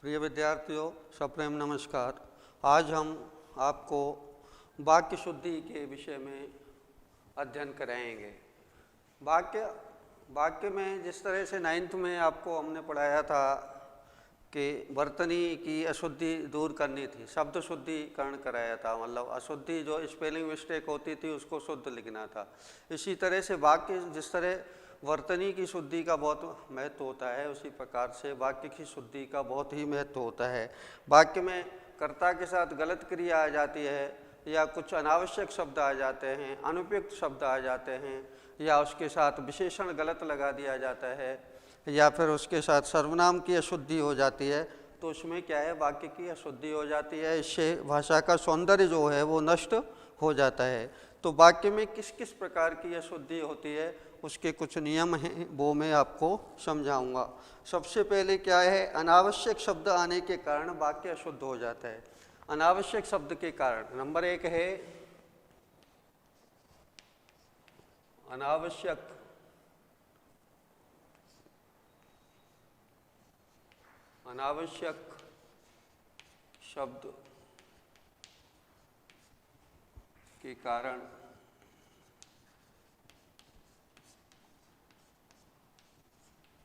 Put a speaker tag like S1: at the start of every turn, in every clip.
S1: प्रिय विद्यार्थियों, सप्रेम नमस्कार। आज हम आपको वाक्य शुद्धि के विषय में अध्ययन कराएंगे। वाक्य में जिस तरह से 9th में आपको हमने पढ़ाया था कि वर्तनी की अशुद्धि दूर करनी थी, शब्द शुद्धिकरण कराया था, मतलब अशुद्धि जो स्पेलिंग मिस्टेक होती थी उसको शुद्ध लिखना था। इसी तरह से वाक्य जिस तरह वर्तनी की शुद्धि का बहुत महत्व होता है, उसी प्रकार से वाक्य की शुद्धि का बहुत ही महत्व होता है। वाक्य में कर्ता के साथ गलत क्रिया आ जाती है, या कुछ अनावश्यक शब्द आ जाते हैं, अनुपयुक्त शब्द आ जाते हैं, या उसके साथ विशेषण गलत लगा दिया जाता है, या फिर उसके साथ सर्वनाम की अशुद्धि हो जाती है, तो उसमें क्या है, वाक्य की अशुद्धि हो जाती है। इससे भाषा का सौंदर्य जो है वो नष्ट हो जाता है। तो वाक्य में किस किस प्रकार की अशुद्धि होती है उसके कुछ नियम हैं, वो मैं आपको समझाऊंगा। सबसे पहले क्या है, अनावश्यक शब्द आने के कारण वाक्य अशुद्ध हो जाता है। अनावश्यक शब्द के कारण नंबर 1 है अनावश्यक शब्द के कारण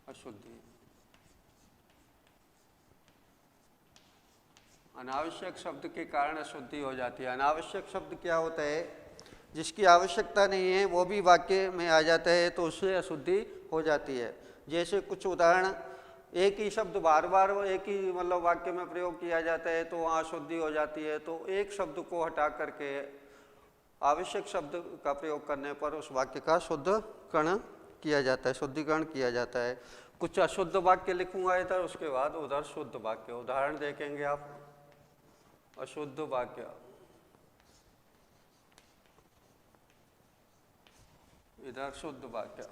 S1: अशुद्धि। अनावश्यक शब्द के कारण अशुद्धि हो जाती है। अनावश्यक शब्द क्या होता है, जिसकी आवश्यकता नहीं है वो भी वाक्य में आ जाता है, तो उससे अशुद्धि हो जाती है। जैसे कुछ उदाहरण, एक ही शब्द बार बार एक ही मतलब वाक्य में प्रयोग किया जाता है तो वहाँ अशुद्धि हो जाती है। तो एक शब्द को हटा करके आवश्यक शब्द का प्रयोग करने पर उस वाक्य का शुद्धकरण किया जाता है, शुद्धिकरण किया जाता है। कुछ अशुद्ध वाक्य लिखूंगा इधर, उसके बाद उधर शुद्ध वाक्य। उदाहरण देखेंगे आप, अशुद्ध वाक्य, इधर शुद्ध वाक्य।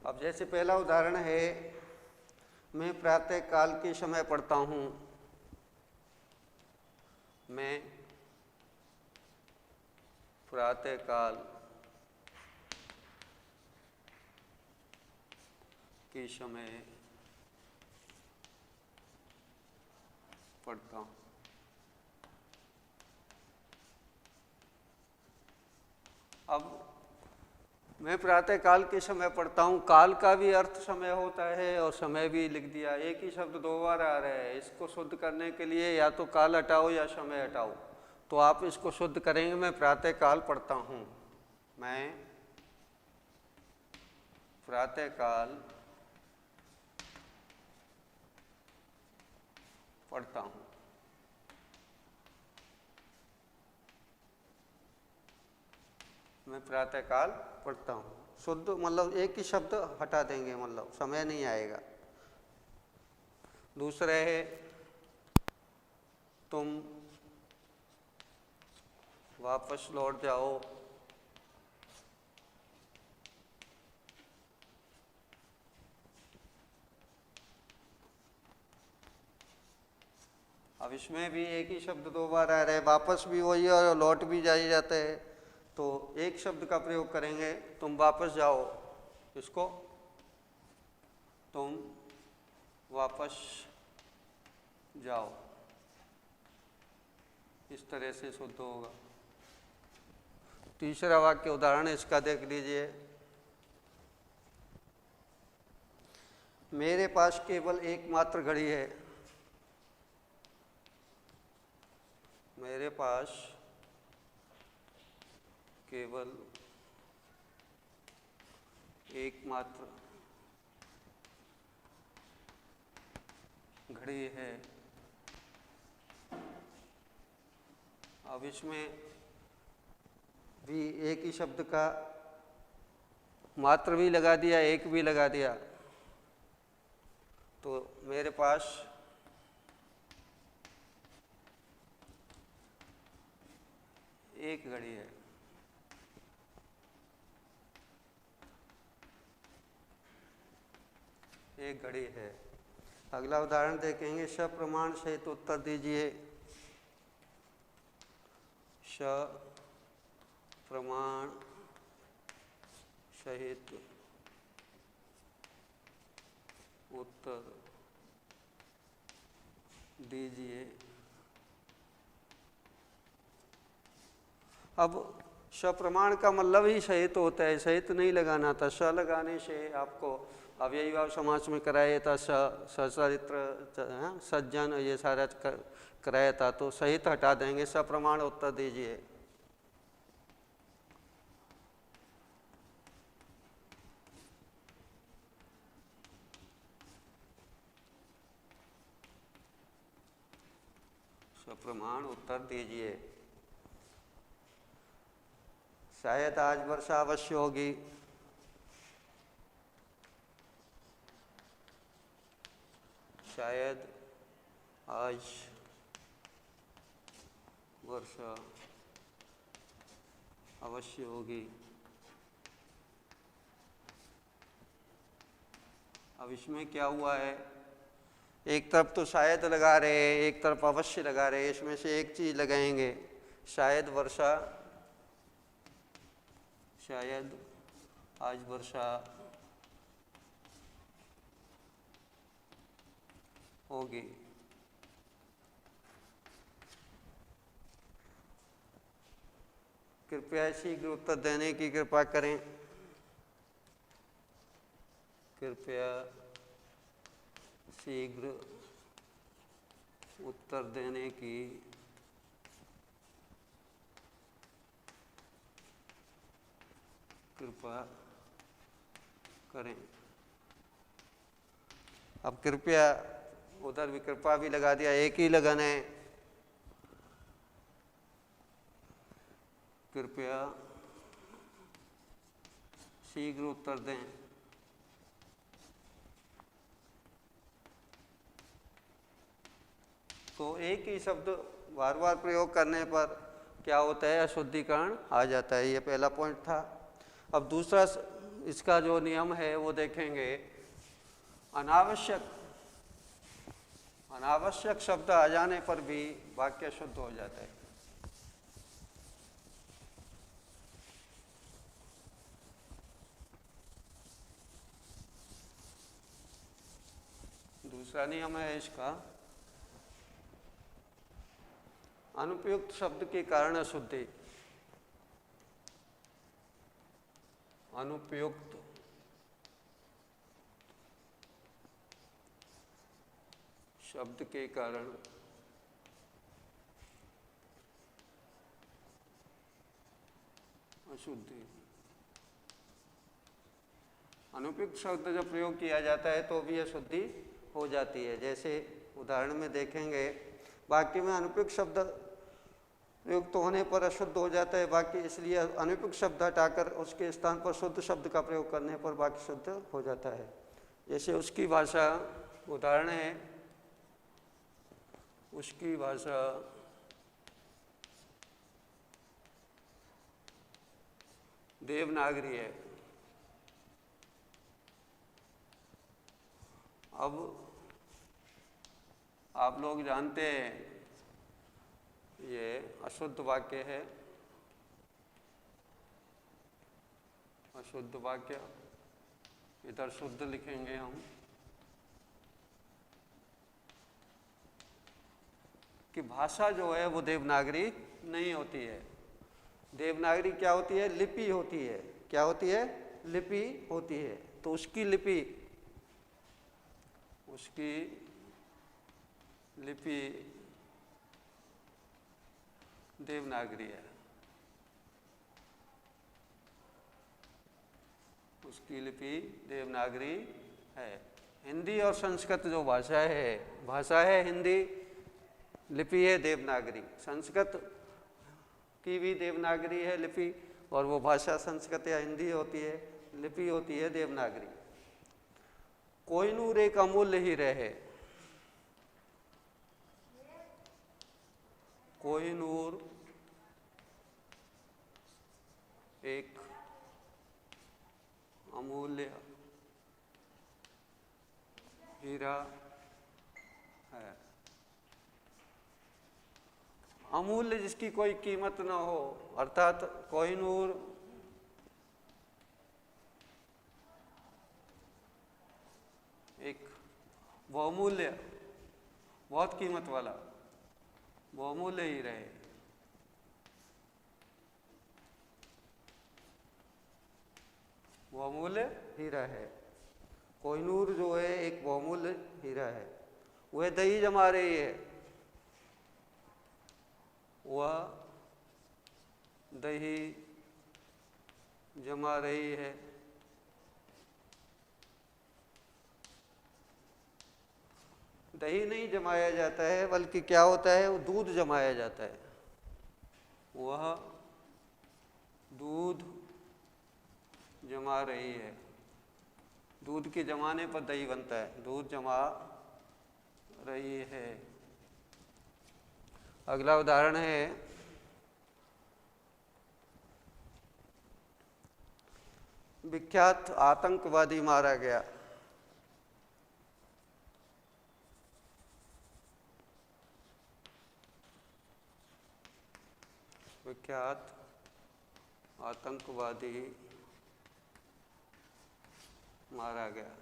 S1: अब जैसे पहला उदाहरण है, मैं प्रातः काल के समय पढ़ता हूँ। मैं प्रातः काल के समय पढ़ता हूँ। अब मैं प्रातः काल के समय पढ़ता हूँ, काल का भी अर्थ समय होता है और समय भी लिख दिया। एक ही शब्द दो बार आ रहा है, इसको शुद्ध करने के लिए या तो काल हटाओ या समय हटाओ। तो आप इसको शुद्ध करेंगे, मैं प्रातः काल पढ़ता हूँ। मैं प्रातः काल पढ़ता हूँ। मैं प्रातः काल पढ़ता हूँ, शुद्ध मतलब एक ही शब्द हटा देंगे, मतलब समय नहीं आएगा। दूसरा है तुम वापस लौट जाओ। अब इसमें भी एक ही शब्द दो बार आ रहा है, वापस भी वही और लौट भी जाई जाता है। तो एक शब्द का प्रयोग करेंगे, तुम वापस जाओ। इसको तुम वापस जाओ, इस तरह से शुद्ध होगा। तीसरा वाक्य उदाहरण इसका देख लीजिए, मेरे पास केवल एकमात्र घड़ी है। मेरे पास केवल एकमात्र घड़ी है। अब इसमें भी एक ही शब्द का मात्र भी लगा दिया, एक भी लगा दिया, तो मेरे पास एक घड़ी है। एक घड़ी है। अगला उदाहरण देखेंगे, सप्रमाण सहित उत्तर दीजिए। सप्रमाण सहित उत्तर दीजिए। अब सप्रमाण का मतलब ही सहित होता है, सहित नहीं लगाना था। स लगाने से आपको अव्ययी भाव समास में कराया था, सचरित्र सज्जन ये सारा कराया था, तो सहित हटा देंगे, सप्रमाण उत्तर दीजिए। सप्रमाण उत्तर दीजिए। शायद आज वर्षा अवश्य होगी। शायद आज वर्षा अवश्य होगी। अब इसमें क्या हुआ है, एक तरफ तो शायद लगा रहे हैं, एक तरफ अवश्य लगा रहे हैं, इसमें से एक चीज लगाएंगे। शायद वर्षा, शायद आज वर्षा होगी। कृपया शीघ्र उत्तर देने की कृपा करें। कृपया शीघ्र उत्तर देने की कृपा करें। अब कृपया, उधर भी कृपा भी लगा दिया, एक ही लगाना है। कृपया शीघ्र उत्तर दें। तो एक ही शब्द बार बार प्रयोग करने पर क्या होता है, अशुद्धिकरण आ जाता है। ये पहला पॉइंट था। अब दूसरा इसका जो नियम है वो देखेंगे। अनावश्यक शब्द आ जाने पर भी वाक्य शुद्ध हो जाता है। दूसरा नियम है इसका, अनुपयुक्त शब्द के कारण अशुद्धि। अनुपयुक्त शब्द के कारण अशुद्धि। अनुपयुक्त शब्द जब प्रयोग किया जाता है तो भी अशुद्धि हो जाती है। जैसे उदाहरण में देखेंगे, वाक्य में अनुपयुक्त शब्द प्रयुक्त होने पर अशुद्ध हो जाता है वाक्य, इसलिए अनुपयुक्त शब्द हटाकर उसके स्थान पर शुद्ध शब्द का प्रयोग करने पर वाक्य शुद्ध हो जाता है। जैसे उसकी भाषा, उदाहरण है, उसकी भाषा देवनागरी है। अब आप लोग जानते हैं ये अशुद्ध वाक्य है। अशुद्ध वाक्य, इधर शुद्ध लिखेंगे हम कि भाषा जो है वो देवनागरी नहीं होती है। देवनागरी क्या होती है, लिपि होती है। क्या होती है, लिपि होती है। तो उसकी लिपि देवनागरी है। उसकी लिपि देवनागरी है। हिंदी और संस्कृत जो भाषा है हिंदी, लिपि है देवनागरी। संस्कृत की भी देवनागरी है लिपि, और वो भाषा संस्कृत या हिंदी होती है, लिपि होती है देवनागरी। कोहिनूर एक अमूल्य हीरे है। कोहिनूर एक अमूल्य हीरा है। अमूल्य जिसकी कोई कीमत ना हो, अर्थात कोहिनूर बहुमूल्य, बहुत कीमत वाला, बहुमूल्य हीरा है। बहुमूल्य हीरा है। कोहिनूर जो है एक बहुमूल्य हीरा है। वह दही जमा रही है, वह दही जमा रही है। दही नहीं जमाया जाता है, बल्कि क्या होता है, वो दूध जमाया जाता है। वह दूध जमा रही है। दूध के जमाने पर दही बनता है। दूध जमा रही है। अगला उदाहरण है, विख्यात आतंकवादी मारा गया। विख्यात आतंकवादी मारा गया।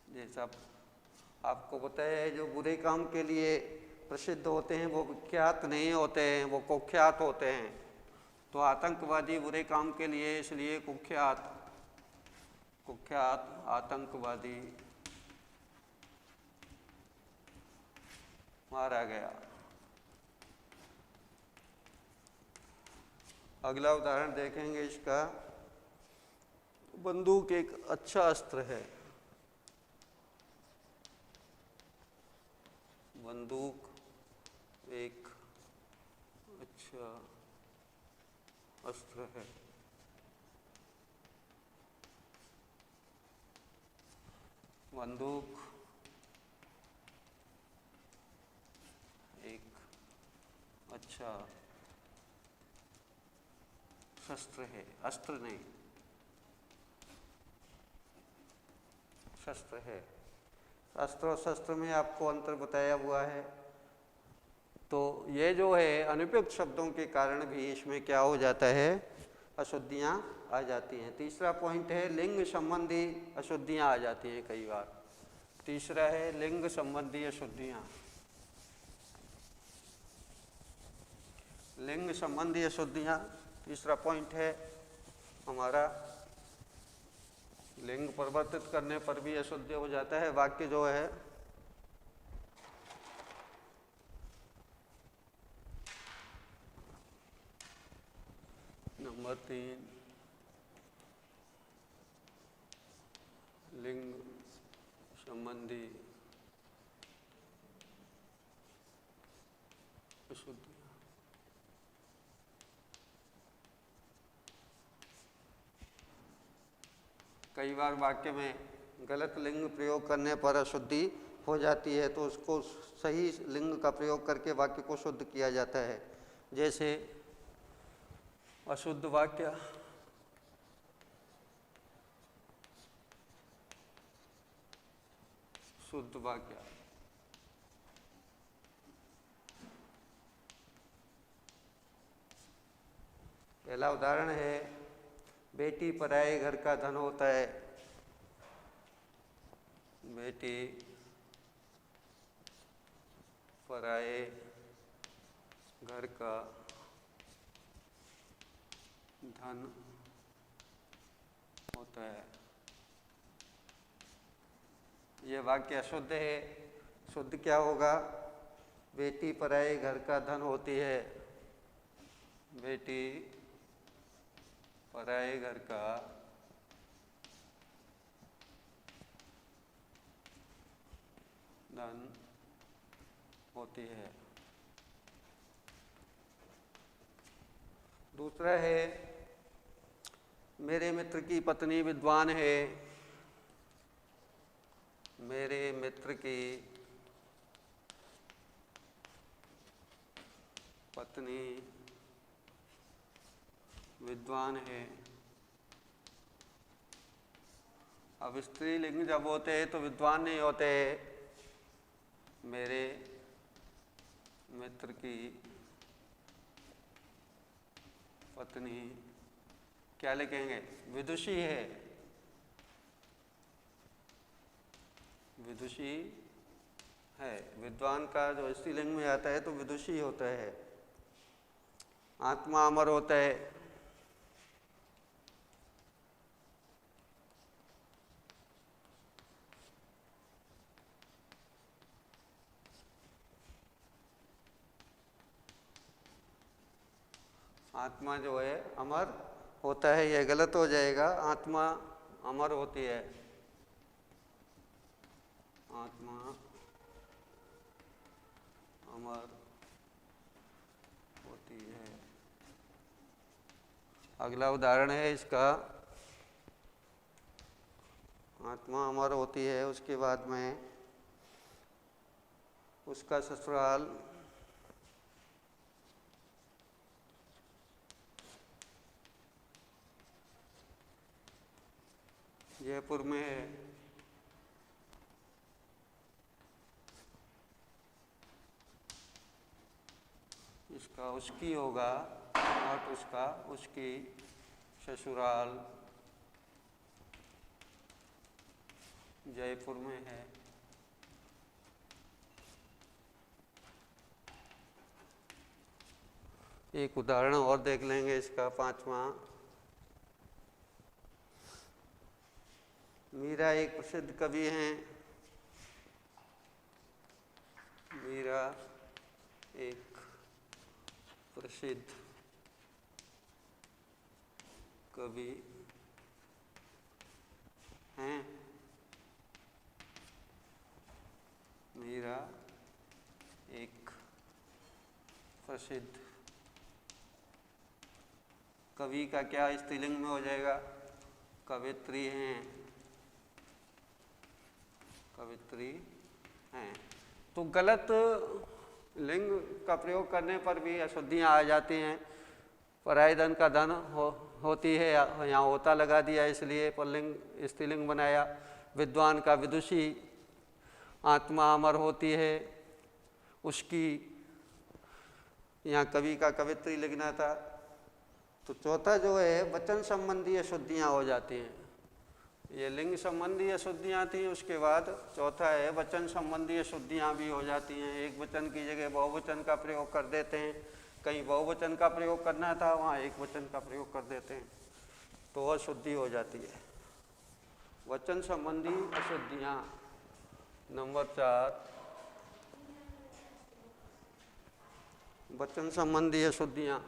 S1: जैसा आपको पता है, जो बुरे काम के लिए प्रसिद्ध होते हैं वो विख्यात नहीं होते हैं, वो कुख्यात होते हैं। तो आतंकवादी बुरे काम के लिए इसलिए कुख्यात आतंकवादी मारा गया। अगला उदाहरण देखेंगे इसका। बंदूक एक अच्छा अस्त्र है। बंदूक एक अच्छा अस्त्र है। बंदूक एक अच्छा शस्त्र है, अस्त्र नहीं, शस्त्र है। अस्त्र और शस्त्र में आपको अंतर बताया हुआ है। तो ये जो है अनुपयुक्त शब्दों के कारण भी इसमें क्या हो जाता है, अशुद्धियाँ आ जाती हैं। तीसरा पॉइंट है, लिंग संबंधी अशुद्धियाँ आ जाती हैं कई बार। तीसरा है लिंग संबंधी अशुद्धियाँ। लिंग संबंधी अशुद्धियाँ तीसरा पॉइंट है हमारा। लिंग परिवर्तित करने पर भी अशुद्ध हो जाता है वाक्य जो है। नंबर 3, लिंग संबंधी अशुद्धियाँ। कई बार वाक्य में गलत लिंग प्रयोग करने पर अशुद्धि हो जाती है, तो उसको सही लिंग का प्रयोग करके वाक्य को शुद्ध किया जाता है। जैसे अशुद्ध वाक्य, शुद्ध वाक्य। पहला उदाहरण है, बेटी पराए घर का धन होता है। बेटी पराए घर का धन होता है। यह वाक्य अशुद्ध है। शुद्ध क्या होगा, बेटी पराए घर का धन होती है। बेटी पराए घर का धन होती है। दूसरा है, मेरे मित्र की पत्नी विद्वान है। मेरे मित्र की पत्नी विद्वान है। अब स्त्रीलिंग जब होते हैं तो विद्वान नहीं होते। मेरे मित्र की पत्नी क्या लिखेंगे, विदुषी है। विदुषी है। विद्वान का जो स्त्रीलिंग में आता है तो विदुषी होता है। आत्मा अमर होता है। आत्मा जो है अमर होता है, यह गलत हो जाएगा। आत्मा अमर होती है। आत्मा अमर होती है। अगला उदाहरण है इसका, आत्मा अमर होती है, उसके बाद में उसका ससुराल जयपुर में है। इसका उसकी होगा और उसका उसकी ससुराल जयपुर में है। एक उदाहरण और देख लेंगे इसका, पांचवा। मीरा एक प्रसिद्ध कवि हैं। मीरा एक प्रसिद्ध कवि हैं। मीरा एक प्रसिद्ध कवि का क्या स्त्रीलिंग में हो जाएगा? कवित्री हैं। कवित्री हैं। तो गलत लिंग का प्रयोग करने पर भी अशुद्धियाँ आ जाती हैं। पराय धन का धन होती है, यहाँ होता लगा दिया इसलिए पुल्लिंग स्त्रीलिंग बनाया। विद्वान का विदुषी, आत्मा अमर होती है, उसकी, यहाँ कवि का कवित्री लिखना था। तो चौथा जो है वचन संबंधी अशुद्धियाँ हो जाती हैं। ये लिंग संबंधी अशुद्धियाँ थी, उसके बाद चौथा है वचन संबंधी अशुद्धियाँ भी हो जाती हैं। एक वचन की जगह बहुवचन का प्रयोग कर देते हैं। कहीं बहुवचन का प्रयोग करना था, वहाँ एक वचन का प्रयोग कर देते हैं, तो अशुद्धि हो जाती है। वचन संबंधी अशुद्धियाँ। नंबर 4, वचन संबंधी अशुद्धियाँ।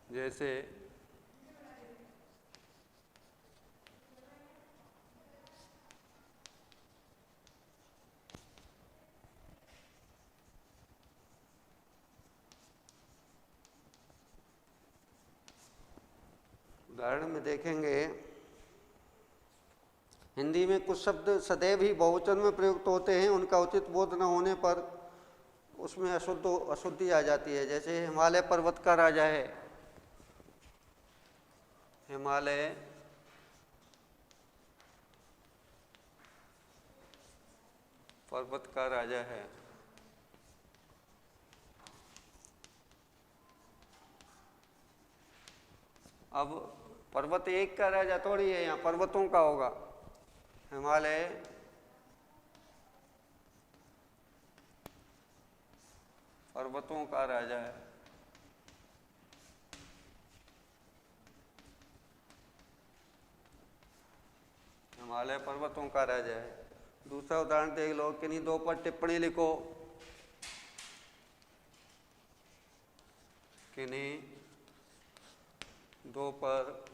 S1: जैसे उदाहरण में देखेंगे, हिंदी में कुछ शब्द सदैव ही बहुवचन में प्रयुक्त होते हैं, उनका उचित बोध न होने पर उसमें अशुद्धि आ जाती है। जैसे हिमालय पर्वत का राजा है। हिमालय पर्वत का राजा है। अब पर्वत एक का राजा थोड़ी है, यहाँ पर्वतों का होगा। हिमालय पर्वतों का राजा है। हिमालय पर्वतों का राजा है। दूसरा उदाहरण देख लो, किन्हीं दो पर टिप्पणी लिखो। किन्हीं दो पर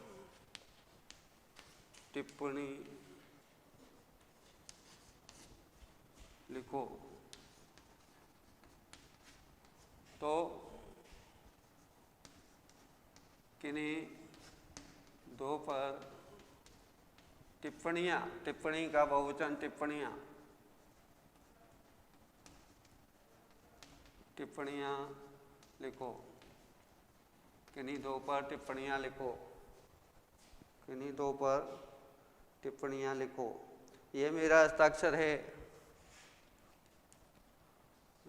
S1: टिप्पणी लिखो। तो किन्हीं दो पर टिप्पणियाँ, टिप्पणी का बहुवचन टिप्पणियाँ, टिप्पणियाँ लिखो। किन्हीं दो पर टिप्पणियाँ लिखो। किन्हीं दो पर टिप्पणियाँ लिखो। ये मेरा हस्ताक्षर है,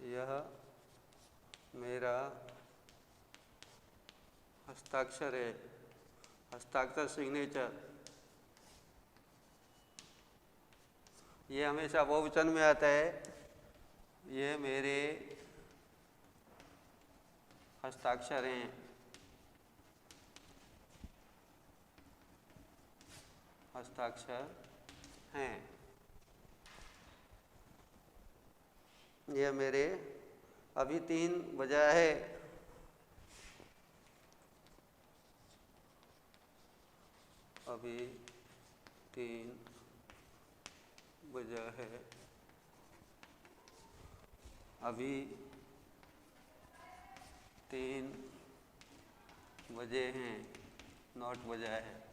S1: यह मेरा हस्ताक्षर है, हस्ताक्षर सिग्नेचर। ये हमेशा बहुवचन में आता है, ये मेरे हस्ताक्षर हैं, हस्ताक्षर हैं। ये मेरे, अभी 3 बजा है, अभी 3 बजा है, अभी 3 बजे हैं, नॉट बजा है।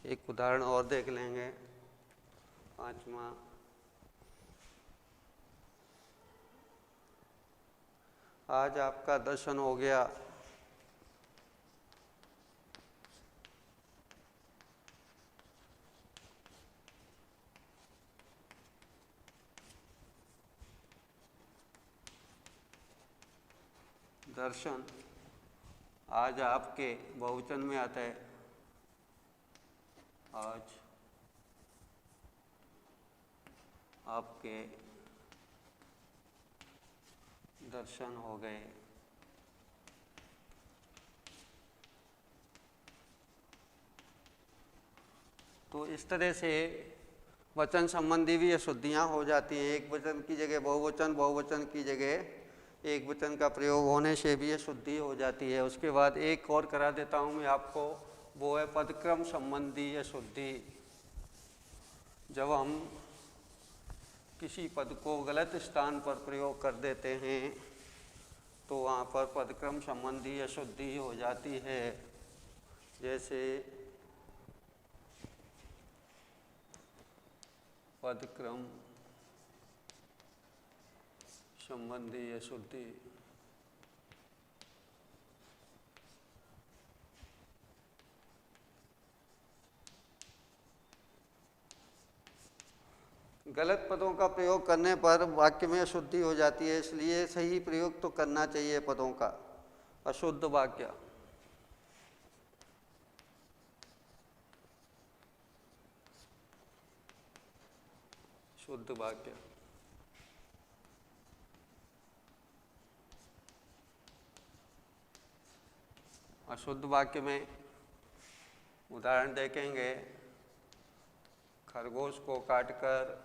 S1: एक उदाहरण और देख लेंगे, 5वां। आज आपका दर्शन हो गया, दर्शन आज आपके बहुवचन में आता है, आज आपके दर्शन हो गए। तो इस तरह से वचन संबंधी भी अशुद्धियाँ हो जाती हैं। एक वचन की जगह बहुवचन, बहुवचन की जगह एक वचन का प्रयोग होने से भी अशुद्धि हो जाती है। उसके बाद एक और करा देता हूँ मैं आपको, वो है पदक्रम संबंधी अशुद्धि। जब हम किसी पद को गलत स्थान पर प्रयोग कर देते हैं तो वहाँ पर पदक्रम संबंधी अशुद्धि हो जाती है। जैसे पदक्रम संबंधी अशुद्धि, गलत पदों का प्रयोग करने पर वाक्य में अशुद्धि हो जाती है, इसलिए सही प्रयोग तो करना चाहिए पदों का। अशुद्ध वाक्य, शुद्ध वाक्य। अशुद्ध वाक्य में उदाहरण देखेंगे, खरगोश को काटकर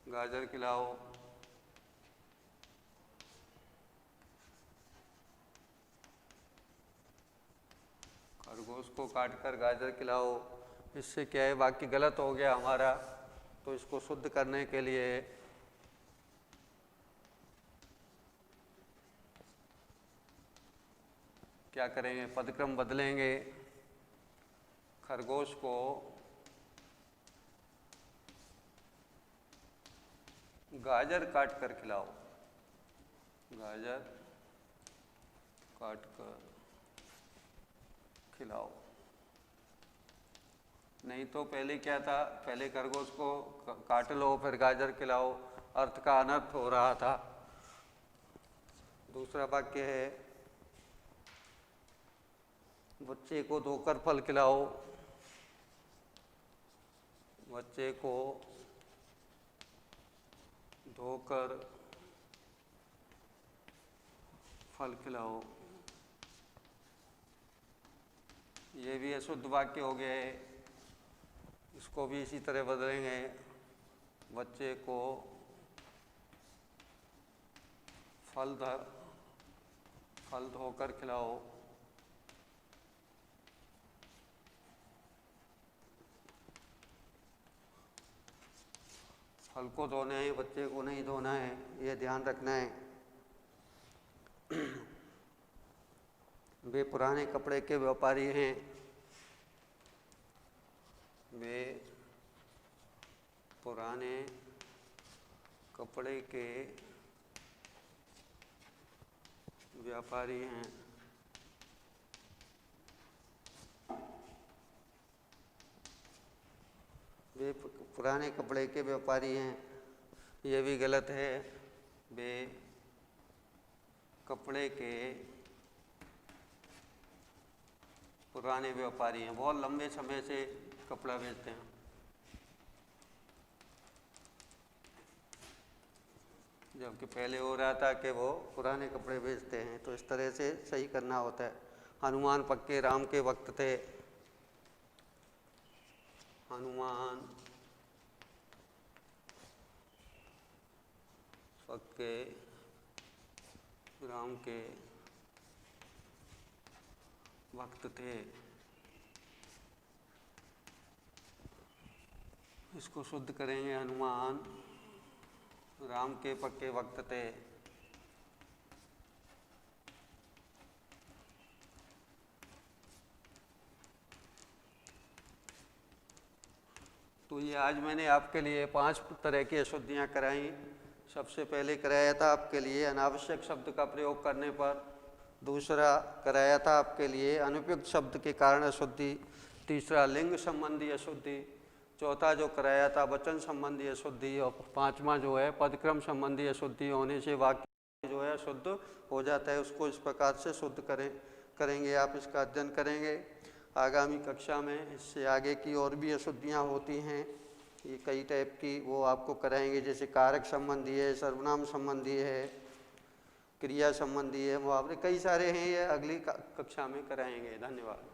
S1: गाजर खिलाओ, खरगोश को काटकर गाजर खिलाओ। इससे क्या है, वाक्य गलत हो गया हमारा, तो इसको शुद्ध करने के लिए क्या करेंगे, पदक्रम बदलेंगे। खरगोश को गाजर काट कर खिलाओ, गाजर काट कर खिलाओ। नहीं तो पहले क्या था, पहले खरगोश को काट लो फिर गाजर खिलाओ, अर्थ का अनर्थ हो रहा था। दूसरा वाक्य है, बच्चे को धोकर फल खिलाओ, बच्चे को धोकर फल खिलाओ। ये भी अशुद्ध वाक्य हो गया है, इसको भी इसी तरह बदलेंगे। बच्चे को फल धोकर खिलाओ, फल को धोना है, बच्चे को नहीं धोना है, ये ध्यान रखना है। वे पुराने कपड़े के व्यापारी हैं, वे पुराने कपड़े के व्यापारी हैं, वे पुराने कपड़े के व्यापारी हैं, ये भी गलत है। वे कपड़े के पुराने व्यापारी हैं, बहुत लंबे समय से कपड़ा बेचते हैं। जबकि पहले हो रहा था कि वो पुराने कपड़े बेचते हैं, तो इस तरह से सही करना होता है। हनुमान पक्के राम के भक्त थे, हनुमान पक्के राम के भक्त थे। इसको शुद्ध करेंगे, हनुमान राम के पक्के भक्त थे। तो ये आज मैंने आपके लिए 5 तरह की अशुद्धियाँ कराई। सबसे पहले कराया था आपके लिए अनावश्यक शब्द का प्रयोग करने पर, दूसरा कराया था आपके लिए अनुपयुक्त शब्द के कारण अशुद्धि, तीसरा लिंग संबंधी अशुद्धि, चौथा जो कराया था वचन संबंधी अशुद्धि, और पांचवा जो है पदक्रम संबंधी अशुद्धि होने से वाक्य जो है शुद्ध हो जाता है। उसको इस प्रकार से शुद्ध करेंगे आप, इसका अध्ययन करेंगे आगामी कक्षा में। इससे आगे की और भी अशुद्धियाँ होती हैं, ये कई टाइप की, वो आपको कराएंगे। जैसे कारक संबंधी है, सर्वनाम संबंधी है, क्रिया संबंधी है, मुहावरे कई सारे हैं, ये अगली कक्षा में कराएंगे। धन्यवाद।